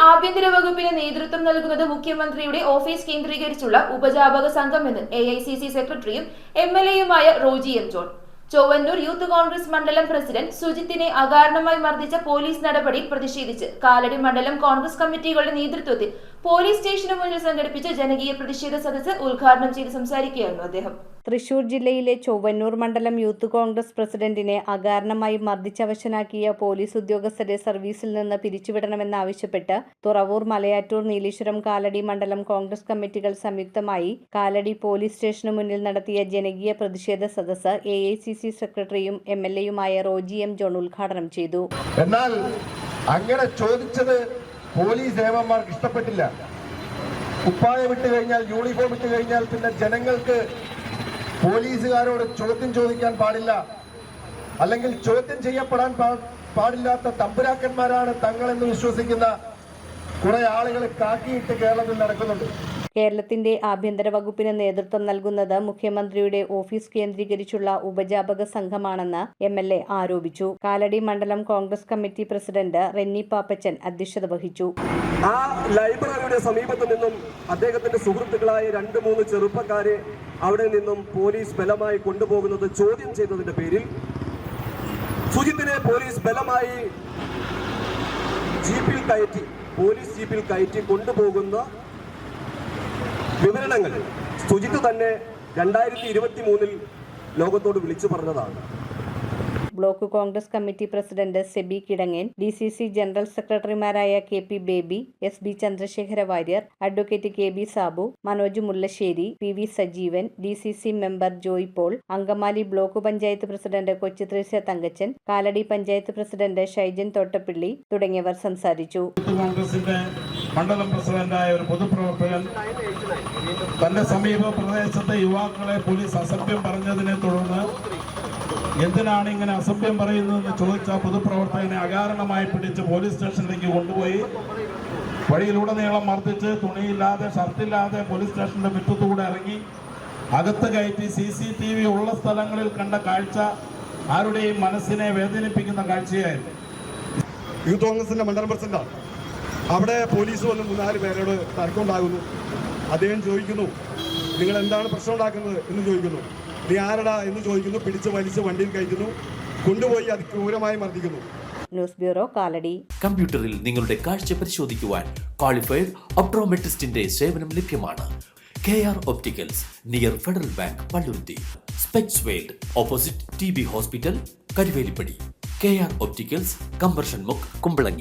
ആഭ്യന്തര വകുപ്പിന് നേതൃത്വം നൽകുന്നത് മുഖ്യമന്ത്രിയുടെ ഓഫീസ് കേന്ദ്രീകരിച്ചുള്ള ഉപജാപക സംഘമെന്ന് AICC സെക്രട്ടറിയും MLAയുമായ റോജി എം ജോൺ. ചൊവ്വന്നൂർ യൂത്ത് കോൺഗ്രസ് മണ്ഡലം പ്രസിഡന്റ് സുജിത്തിനെ അകാരണമായി മർദ്ദിച്ച പോലീസ് നടപടിയിൽ പ്രതിഷേധിച്ച് കാലടി മണ്ഡലം കോൺഗ്രസ് കമ്മിറ്റികളുടെ നേതൃത്വത്തിൽ പോലീസ് സ്റ്റേഷന് മുന്നിൽ സംഘടിപ്പിച്ച ജനകീയ പ്രതിഷേധ സദസ്സ് ഉദ്ഘാടനം ചെയ്ത് സംസാരിക്കുകയായിരുന്നു അദ്ദേഹം. തൃശൂർ ജില്ലയിലെ ചൊവ്വന്നൂർ മണ്ഡലം യൂത്ത് കോൺഗ്രസ് പ്രസിഡന്റിനെ അകാരണമായി മർദ്ദിച്ചവശനാക്കിയ പോലീസ് ഉദ്യോഗസ്ഥരെ സർവീസിൽ നിന്ന് പിരിച്ചുവിടണമെന്നാവശ്യപ്പെട്ട് തുറവൂർ, മലയാറ്റൂർ, നീലേശ്വരം, കാലടി മണ്ഡലം കോൺഗ്രസ് കമ്മിറ്റികൾ സംയുക്തമായി കാലടി പോലീസ് സ്റ്റേഷന് മുന്നിൽ നടത്തിയ ജനകീയ പ്രതിഷേധ സദസ്സ് AICC സെക്രട്ടറിയും MLAയുമായ റോജി എം ജോൺ ഉദ്ഘാടനം ചെയ്തു. എന്നാൽ അങ്ങനെ ചോദിച്ചത് പോലീസ് ഏവന്മാർക്ക് ഇഷ്ടപ്പെട്ടില്ല. കുപ്പായം ഇട്ട് കഴിഞ്ഞാൽ, യൂണിഫോം ഇട്ട് കഴിഞ്ഞാൽ പിന്നെ ജനങ്ങൾക്ക് പോലീസുകാരോട് ചോദ്യം ചോദിക്കാൻ പാടില്ല, അല്ലെങ്കിൽ ചോദ്യം ചെയ്യപ്പെടാൻ പാടില്ലാത്ത തമ്പുരാക്കന്മാരാണ് തങ്ങളെന്ന് വിശ്വസിക്കുന്ന കുറെ ആളുകൾ കാക്കിയിട്ട് കേരളത്തിൽ നടക്കുന്നുണ്ട്. കേരളത്തിന്റെ ആഭ്യന്തര വകുപ്പിന് നേതൃത്വം നൽകുന്നത് മുഖ്യമന്ത്രിയുടെ ഓഫീസ് കേന്ദ്രീകരിച്ചുള്ള ഉപജാപക സംഘമാണെന്ന് MLA ആരോപിച്ചു. കാലടി മണ്ഡലം കോൺഗ്രസ് കമ്മിറ്റി പ്രസിഡന്റ് റെന്നി പാപ്പച്ചൻ അധ്യക്ഷത വഹിച്ചു. ആ ലൈബ്രറിയുടെ സമീപത്ത് നിന്നും അദ്ദേഹത്തിന്റെ സുഹൃത്തുക്കളായ 2-3 ചെറുപ്പക്കാരെ അവിടെ നിന്നും പോലീസ് ബലമായി കൊണ്ടുപോകുന്നത് ചോദ്യം ചെയ്തതിന്റെ പേരിൽ സുജിത്തിനെ പോലീസ് ബലമായി പോലീസ് ജീപ്പിൽ കയറ്റി കൊണ്ടുപോകുന്ന വിവരണങ്ങൾ സുജിത്ത് തന്നെ 2023 ലോകത്തോട് വിളിച്ചു പറഞ്ഞതാണ്. Block Congress committee president Seby Kidangan, DCC general സെക്രട്ടറിമാരായ KP Baby, SB Chandrasekhara Warrier, advocate KB Sabu, Manoj Mullassery, PV Sajeevan, DCC member Joy Paul, Angamaly block panchayat president Kochithresia Thankachan, Kalady panchayat president Shaijan Thottappally തുടങ്ങിയവർ സംസാരിച്ചു. കോൺഗ്രസിന്റെ മണ്ഡലം പ്രസിഡന്റായ ഒരു പൊതുപ്രവർത്തകൻ തന്റെ സമീപ പ്രദേശത്തെ യുവാക്കളെ പോലീസ് അസഭ്യം പറഞ്ഞതിനെ തുടർന്ന് എന്തിനാണ് ഇങ്ങനെ അസഭ്യം പറയുന്നതെന്ന് ചോദിച്ച പൊതുപ്രവർത്തകനെ അകാരണമായി പിടിച്ച് പോലീസ് സ്റ്റേഷനിലേക്ക് കൊണ്ടുപോയി വഴിയിലുടനീളം മർദ്ദിച്ച് തുണിയില്ലാതെ, ഷർട്ടില്ലാതെ പോലീസ് സ്റ്റേഷന്റെ മുറ്റത്തുകൂടെ ഇറങ്ങി അകത്ത് കയറ്റി CCTV ഉള്ള സ്ഥലങ്ങളിൽ കണ്ട കാഴ്ച ആരുടെയും മനസ്സിനെ വേദനിപ്പിക്കുന്ന കാഴ്ചയായിരുന്നു. യൂത്ത് കോൺഗ്രസിന്റെ മണ്ഡലം പ്രസിഡന്റാണ്. അവിടെ പോലീസ് വന്ന് 3-4 പേരോട് തർക്കമുണ്ടാകുന്നു. അദ്ദേഹം ചോദിക്കുന്നു, നിങ്ങൾ എന്താണ് പ്രശ്നം ഉണ്ടാക്കുന്നത് എന്ന് ചോദിക്കുന്നു. നീ ആരടാ എന്ന് ചോദിക്കുന്നു. പിടിച്ച് വലിച്ച് വണ്ടിയിൽ കയറ്റുന്നു, കൊണ്ടുപോയി അതിക്രൂരമായി മർദ്ദിക്കുന്നു. News bureau, Kalady. കമ്പ്യൂട്ടറിൽ നിങ്ങളുടെ കാഴ്ച പരിശോധിക്കുവാൻ ക്വാളിഫൈഡ് ഒപ്ട്രോമെട്രിസ്റ്റിന്റെ സേവനം ലഭ്യമാണ്. KR opticals, near federal bank, Palluruthy. Specs world, opposite TB hospital, Karuvelippady. KR opticals, combustion മുക്ക്, കുമ്പളങ്ങി.